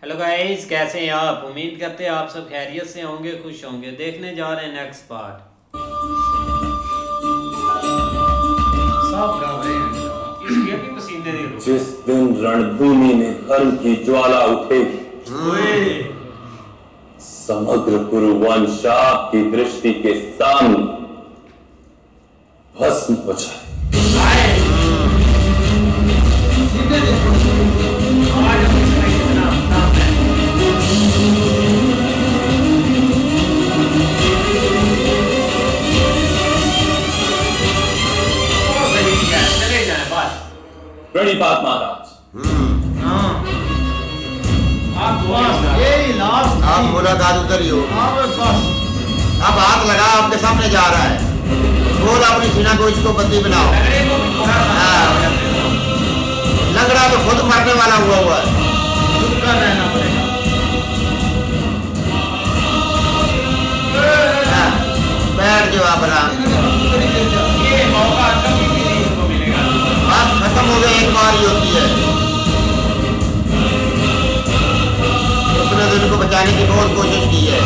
Hello guys, कैसे हैं आप? उम्मीद करते हैं आप सब खैरियत से होंगे, खुश होंगे। देखने जा रहे हैं नेक्स्ट पार्ट। सब गा रहे हैं इसके भी पसीने नहीं रुक। जिस दिन रणभूमि में धर्म की ज्वाला उठेगी, समग्र कुरुवंश आपकी दृष्टि के सामने भस्म हो जाए। आज इसमें कितना नाम है। और सही है, चले जाएं बस। प्रणिपात महाराज। आप दुआ यही लास्ट आप मुलाकात उधर ही हो। बस अब हाथ लगा आपके सामने जा रहा है। बोल अपनी सीना को इसको बंदी बनाओ। लंगड़े को भी थोड़ा सा लंगड़ा तो खुद मरने वाला हुआ है। चुपका रहना पड़ेगा। हाँ, बैठ जाओ आप आराम से। ये मौका कभी भी नहीं इनको मिलेगा। बस खत्म हो गई, एक बार ही होती है। उसने तो इनको बचाने की बहुत कोशिश की है,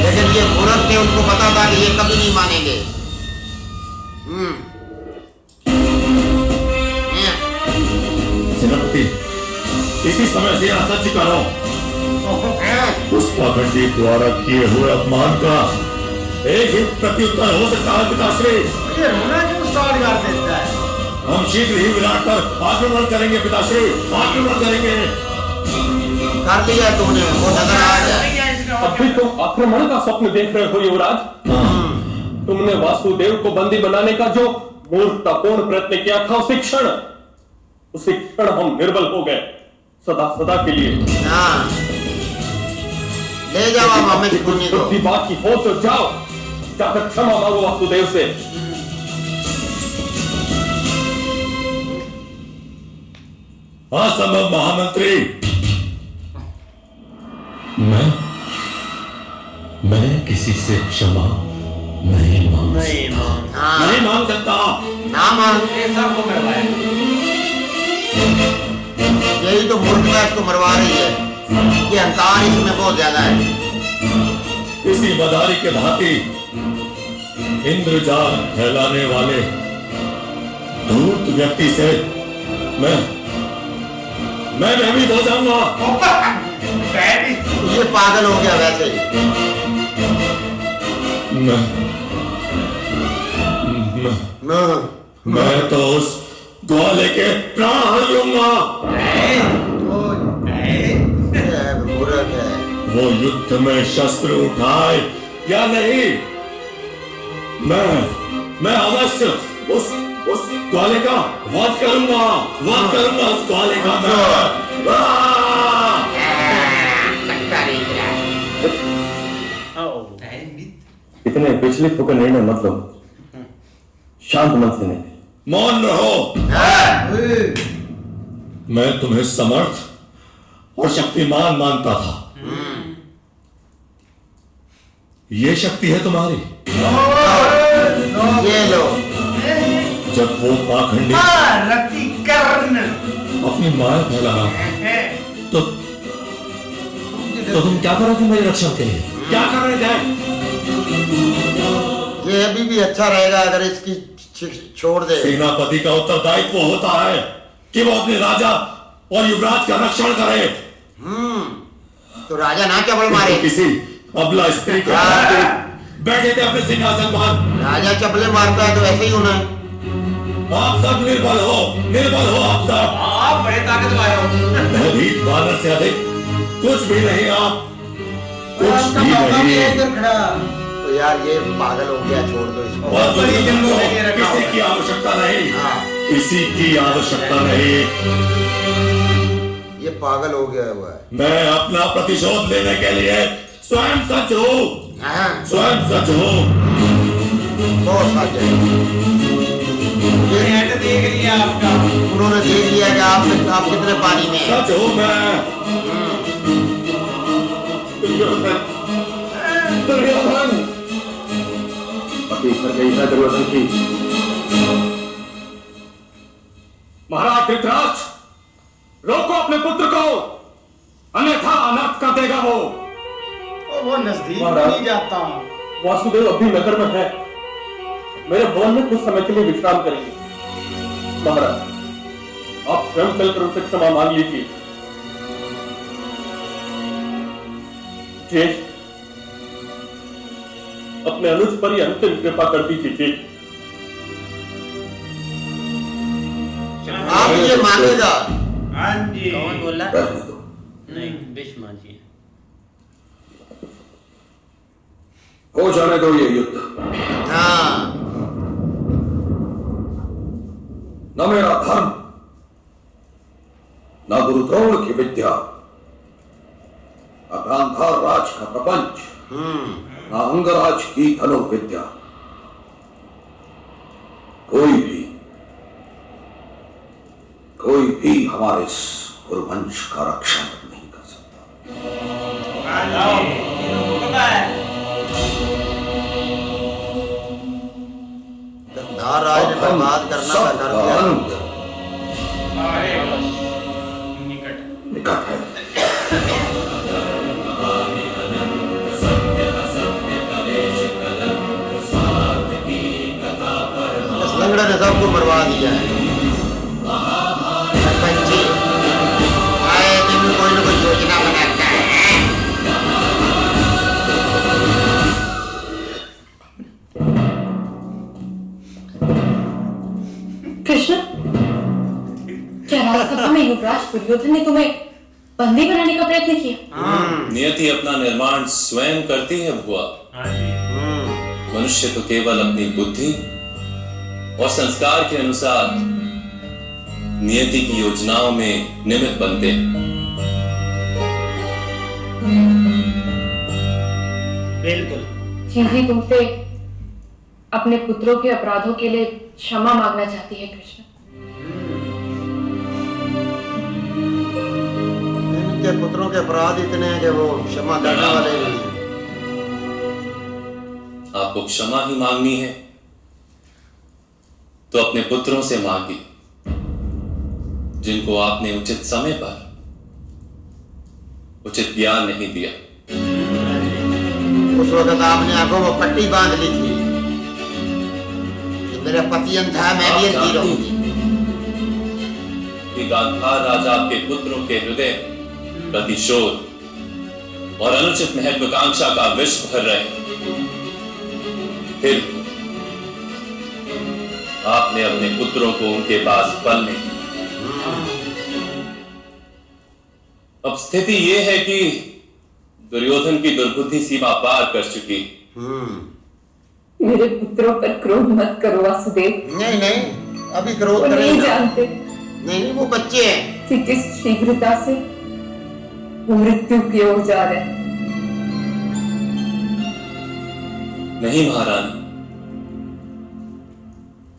लेकिन ये मूर्ख थे, उनको पता था कि ये कभी नहीं मानेंगे। सेनापति, इसी समय से असत्य करो। उस पाखंडी द्वारा किए हुए अपमान का एक ही प्रत्युत्तर हो सकता है पिताश्री। ये रोना क्यों स्टार्ट कर देता है? हम शीघ्र ही विराट पर आक्रमण करेंगे पिताश्री, आक्रमण करेंगे। कर लिया तूने, वो नजर आ गया। अभी तुम आक्रमण का स्वप्न देख रहे हो युवराज। तुमने वासुदेव को बंदी बनाने का जो मूर्खतापूर्ण प्रयत्न किया था, उसी क्षण हम निर्बल हो गए, सदा सदा के लिए। हाँ, ले जाओ आप हमें सुनी को। बुद्धि बाकी हो तो जाओ, जाकर क्षमा मांगो वासुदेव से। असंभव महामंत्री। मैं किसी से क्षमा नहीं मांग हाँ, नहीं मांग सकता। ना मांग। ये सब को मरवाया। यही तो मूर्खता इसको मरवा रही है कि अहंकार इसमें बहुत ज्यादा है। इसी मदारी के भांति इंद्रजाल फैलाने वाले धूर्त व्यक्ति से मैं भयभीत हो जाऊंगा। ये पागल हो गया वैसे ही। मैं तो उस ग्वाले के प्राण लूंगा। मूर्ख है। वो युद्ध में शस्त्र उठाए या नहीं, मैं अवश्य उस ग्वाले का वध करूंगा उस ग्वाले का मैं। इतने विचलित होकर निर्णय मत लो, शांत मन से नहीं। मौन रहो। मैं तुम्हें समर्थ और शक्तिमान मानता था। ये शक्ति है तुम्हारी। ये लो। जब वो पाखंडी रति कर्ण अपनी माया फैला रहा तो तुम क्या करोगे मेरी रक्षा के लिए? क्या कर रहे थे? ये अभी भी अच्छा रहेगा अगर इसकी छोड़ दे। सेनापति का उत्तरदायित्व होता है कि वो अपने राजा और युवराज का रक्षण करे। तो राजा ना चबल मारे। तो किसी अबला स्त्री के बैठे थे अपने सिंहासन पर। राजा चपले मारता है तो ऐसे ही होना है। आप सब निर्बल हो आप सब। आप बड़े ताकतवर हो। भयभीत बानर से अधिक कुछ भी नहीं आप, कुछ भी नहीं। इधर खड़ा। तो यार ये पागल हो गया, छोड़ दो इसको। और बड़ी जंगलों में रखा किसी हुआ। की आवश्यकता नहीं, हाँ। किसी की आवश्यकता नहीं। ये पागल हो गया हुआ है। मैं अपना प्रतिशोध लेने के लिए स्वयं सच हूँ। हाँ, स्वयं सच हूँ। बहुत सच है। नेट देख लिया आपका। उन्होंने देख लिया कि आप कितने पानी में हैं। सच हूँ मैं। दुर्योधन अभी कर गई है दुर्योधन की। महाराज धृतराष्ट्र, रोको अपने पुत्र को, अन्यथा अनर्थ कर देगा वो। वो नजदीक महाराज। नहीं जाता। वासुदेव अभी नगर में है, मेरे भवन में कुछ समय के लिए विश्राम करेंगे। महाराज, आप स्वयं चलकर उनसे क्षमा मांग लीजिए। ज्येष्ठ, अपने अनुज पर ही अंतिम कृपा कर दीजिए ज्येष्ठ। आप ये मांगेगा। हाँ जी। कौन बोला? रहने दो। नहीं, भीष्म जी। हो जाने दो ये युद्ध। हाँ, न मेरा धर्म, न गुरु द्रोण की विद्या, न गांधार राज का प्रपंच, न अंगराज की धनुर्विद्या, कोई भी हमारे इस गुरुवंश का रक्षण नहीं कर सकता। हाँ जाओ, इनको पता है। गंधार राज ने बर्बाद करना का कर सबका दिया। अंत अरे निकट। निकट है। इस लंगड़े ने सबको मरवा दिया है। सरपंच जी, आए दिन कोई न कोई योजना बनाता है। कृष्ण, क्या राजसभा में युवराज दुर्योधन ने तुम्हें बंदी बनाने का प्रयत्न किया? नियति अपना निर्माण स्वयं करती है बुआ। हाँ जी। मनुष्य तो केवल अपनी बुद्धि और संस्कार के अनुसार नियति की योजनाओं में निमित्त बनते हैं। बिल्कुल। चींटी तुमसे अपने पुत्रों के अपराधों के लिए क्षमा मांगना चाहती है कृष्ण। इनके पुत्रों के अपराध इतने हैं कि वो क्षमा करने वाले नहीं हैं। आपको क्षमा ही मांगनी है तो अपने पुत्रों से मांगी, जिनको आपने उचित समय पर उचित ज्ञान नहीं दिया। उस वक्त आपने आंखों में पट्टी बांध ली थी कि मेरा पति अंधा है, मैं भी अंधी रहूंगी। कि गांधार राजा आपके पुत्रों के हृदय प्रतिशोध और अनुचित महत्वाकांक्षा का विष भर रहे। फिर आपने अपने पुत्रों को उनके पास पलने। अब स्थिति यह है कि दुर्योधन की दुर्बुद्धि सीमा पार कर चुकी। मेरे पुत्रों पर क्रोध मत करो वासुदेव। नहीं नहीं, अभी क्रोध वो नहीं करेंगे। जानते नहीं नहीं, वो बच्चे हैं। कि किस शीघ्रता से वो मृत्यु की ओर जा रहे हैं। नहीं महारानी,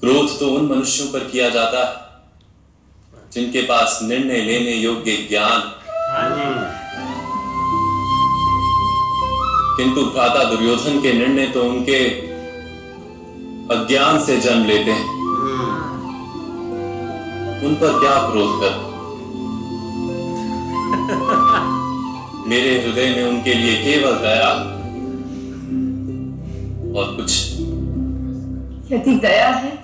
क्रोध तो उन मनुष्यों पर किया जाता है जिनके पास निर्णय लेने योग्य ज्ञान, किंतु भ्राता दुर्योधन के निर्णय तो उनके अज्ञान से जन्म लेते हैं। उन पर क्या क्रोध कर। मेरे हृदय में उनके लिए केवल दया और कुछ। यदि दया है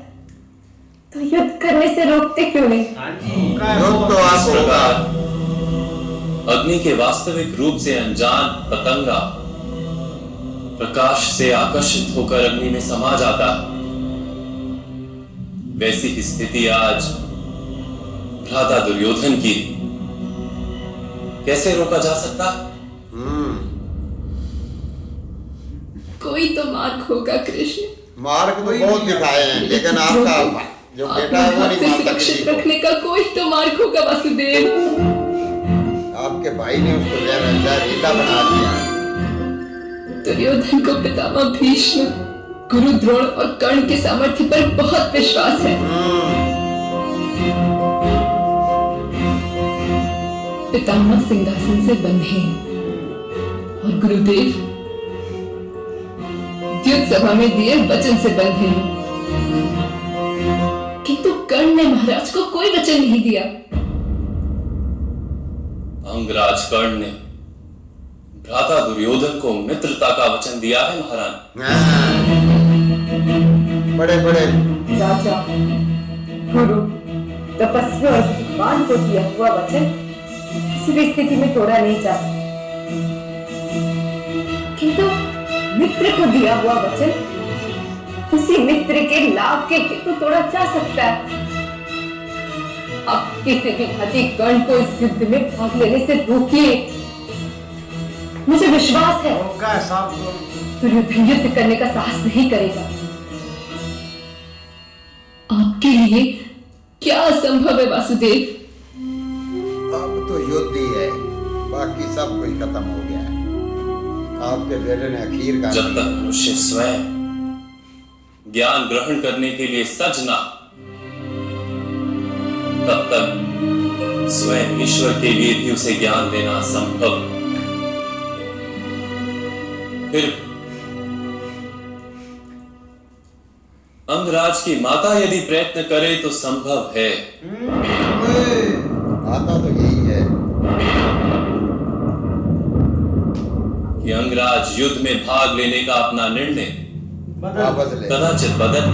तो युद्ध करने से रोकते क्यों नहीं? हाँ जी। योग तो इस आपको होगा। प्रकार अग्नि के वास्तविक रूप से अनजान पतंगा प्रकाश से आकर्षित होकर अग्नि में समा जाता, वैसी ही स्थिति आज भ्राता दुर्योधन की। कैसे रोका जा सकता? कोई तो मार्ग होगा कृष्ण। मार्ग तो बहुत दिखाए हैं, लेकिन आपका जो बेटा है वो नहीं मानता किसी सुरक्षित को। रखने का कोई तो मार्ग होगा वासुदेव। आपके भाई ने उसको जहरीला बना दिया। दुर्योधन को पितामह भीष्म, गुरु द्रोण और कर्ण के सामर्थ्य पर बहुत विश्वास है। पितामह सिंहासन से बंधे हैं और गुरुदेव युद्ध सभा में दिए वचन से बंधे हैं, किंतु कर्ण ने महाराज को कोई वचन नहीं दिया। अंगराज कर्ण ने भ्राता दुर्योधन को मित्रता का वचन दिया है महाराज। बड़े बड़े राजा, गुरु, तपस्वी और भगवान को दिया हुआ वचन किसी भी स्थिति में तोड़ा नहीं जा सकता, किंतु मित्र को दिया हुआ वचन उसी मित्र के लाभ के हेतु तोड़ा जा सकता है। आप किसी भी भांति कर्ण को इस युद्ध में भाग लेने से रोकिए। मुझे विश्वास है दुर्योधन युद्ध करने का साहस नहीं करेगा। आपके लिए क्या असंभव है वासुदेव? अब तो युद्ध ही है, बाकी सब कुछ खत्म हो गया है। आपके बेटे ने अखीर का जब तक मनुष्य स्वयं ज्ञान ग्रहण करने के लिए सज ना, तब तक स्वयं ईश्वर के लिए भी उसे ज्ञान देना असंभव। फिर अंगराज की माता यदि प्रयत्न करे तो संभव है। आता तो यही है कि अंगराज युद्ध में भाग लेने का अपना निर्णय वापस ले। कदाचित बदल।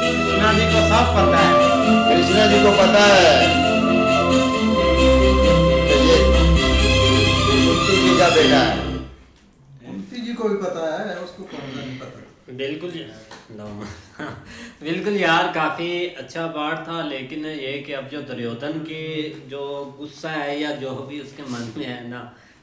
कृष्णा जी को सब पता है। कृष्णा जी को पता है कि ये कुंती जी का बेटा है। कुंती जी को भी पता है, उसको कौन सा नहीं पता। बिल्कुल यार, काफी अच्छा पार्ट था। लेकिन ये कि अब जो दुर्योधन की जो गुस्सा है या जो भी उसके मन में है ना,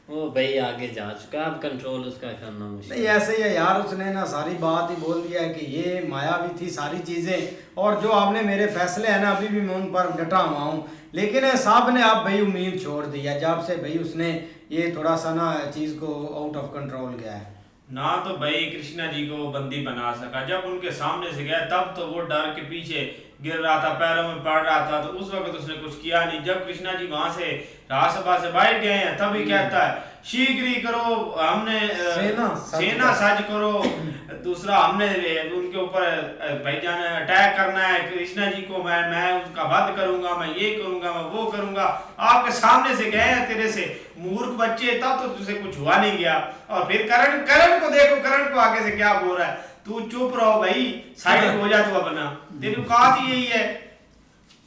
वो भाई आगे जा चुका है। अब कंट्रोल उसका करना मुश्किल। नहीं ऐसे ही है यार, उसने ना सारी बात ही बोल दिया है कि ये माया भी थी सारी चीजें। और जो आपने मेरे फैसले है ना, अभी भी मैं उन पर डटा हुआ हूँ। लेकिन साहब ने आप भाई उम्मीद छोड़ दी है जब से भाई उसने ये थोड़ा सा ना चीज को आउट ऑफ कंट्रोल किया है ना। तो भाई कृष्णा जी को वो बंदी बना सका, जब उनके सामने से गया तब तो वो डर के पीछे गिर रहा था, पैरों में पड़ रहा था, तो उस वक्त उसने कुछ किया नहीं। जब कृष्णा जी वहां से राजसभा से बाहर गए हैं तभी कहता है शीघ्र ही करो, हमने सेना सज करो। दूसरा हमने उनके ऊपर भाईजान अटैक करना है। कृष्णा जी को मैं उसका वध करूंगा, मैं ये करूंगा, मैं वो करूंगा। आपके सामने से गए हैं तेरे से मूर्ख बच्चे, तब तो तुझसे कुछ हुआ नहीं गया। और फिर करण को देखो, करण को आगे से क्या बोल रहा है, तू चुप रहो भाई, साइड हो जा तू अपना, तेरी औकात ही यही है।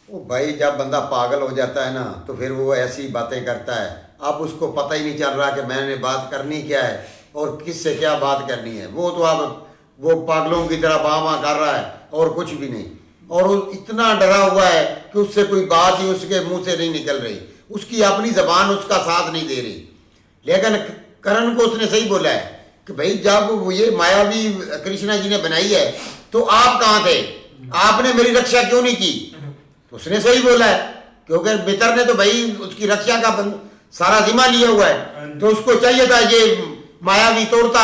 वो भाई जब बंदा पागल हो जाता है ना, तो फिर वो ऐसी बातें करता है। अब उसको पता ही नहीं चल रहा कि मैंने बात करनी क्या है और किससे क्या बात करनी है। वो तो अब वो पागलों की तरह बामा कर रहा है और कुछ भी नहीं। और वो इतना डरा हुआ है कि उससे कोई बात ही उसके मुंह से नहीं निकल रही, उसकी अपनी जबान उसका साथ नहीं दे रही। लेकिन करण को उसने सही बोला है कि भाई जब वो ये मायावी कृष्णा जी ने बनाई है तो आप कहाँ थे, आपने मेरी रक्षा क्यों नहीं की? तो उसने सही बोला है, क्योंकि मित्र ने तो भाई उसकी रक्षा का सारा जिम्मा लिया हुआ है, तो उसको चाहिए था ये मायावी तोड़ता।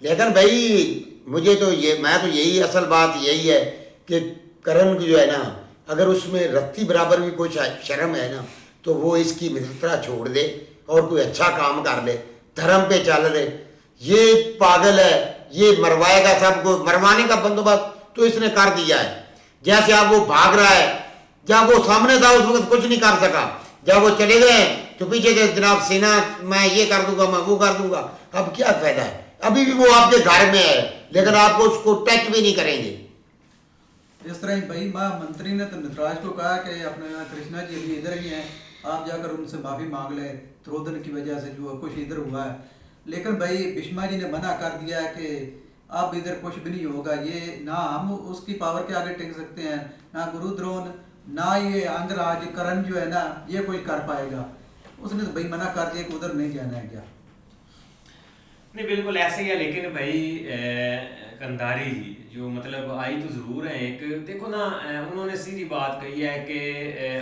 लेकिन भाई मुझे तो ये मैं तो यही असल बात यही है कि करण जो है ना, अगर उसमें रत्ती बराबर भी कोई शर्म है ना, तो वो इसकी मित्रता छोड़ दे और कोई अच्छा काम कर ले, धर्म पे चल रहे। ये पागल है, ये मरवाएगा, सबको मरवाने का बंदोबस्त तो इसने कर दिया है। जैसे आप वो भाग रहा है, जब वो सामने था उस वक्त कुछ नहीं कर सका, जब वो चले गए तो पीछे से जनाब सेना मैं ये कर दूंगा, मैं वो कर दूंगा। अब क्या फायदा है, अभी भी वो आपके घर में है, लेकिन आपको उसको टच भी नहीं करेंगे। इस तरह ही भाई मंत्री ने तो नटराज को कहा कि अपने कृष्णा जी अभी इधर ही हैं, आप जाकर उनसे माफी मांग ले द्रोधन की वजह से जो कुछ इधर हुआ है। लेकिन भाई भीष्मा जी ने मना कर दिया है कि अब इधर कुछ भी नहीं होगा, ये ना हम उसकी पावर के आगे टिक सकते हैं, ना गुरु द्रोण, ना ये अंगराज करण जो है ना, ये कोई कर पाएगा। उसने तो भाई मना कर दिया कि उधर नहीं जाना है। क्या नहीं, बिल्कुल ऐसे ही है। लेकिन भाई कंधारी जी जो मतलब आई तो ज़रूर है एक, देखो ना उन्होंने सीधी बात कही है कि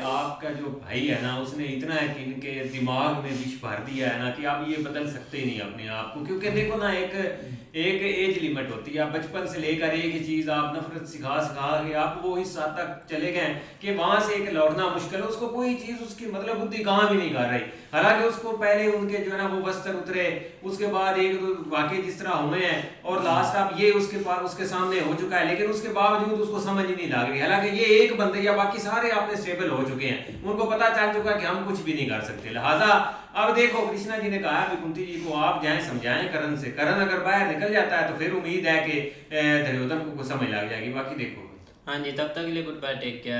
आपका जो भाई है ना, उसने इतना यकीन के दिमाग में विष भर दिया है ना कि आप ये बदल सकते ही नहीं अपने आप को। क्योंकि देखो ना एक एज लिमिट होती है, आप बचपन से लेकर एक ही चीज़ आप नफरत सिखा के आप वो हिस्सा तक चले गए कि वहाँ से एक लौटना मुश्किल है। उसको कोई चीज़ उसकी मतलब बुद्धि कहाँ भी नहीं कर रही। हालांकि उसको पहले उनके जो है ना वो वस्त्र उतरे, उसके बाद एक दो वाकई जिस तरह हुए हैं, और लास्ट आप ये उसकी उसके सामने हो चुका है, लेकिन उसके बावजूद उसको समझ ही नहीं लग रही। हालांकि ये एक बंदे या बाकी सारे आपने स्टेबल हो चुके हैं, उनको पता चल चुका कि हम कुछ भी नहीं कर सकते। लिहाजा अब देखो कृष्णा जी ने कहा कि कुंती जी को आप जाएं समझाएं करण से, करण अगर बाहर निकल जाता है तो फिर उम्मीद है कि दुर्योधन को समझ लग जाएगी। बाकी देखो। हाँ जी, तब तक के लिए गुड बाय, टेक केयर।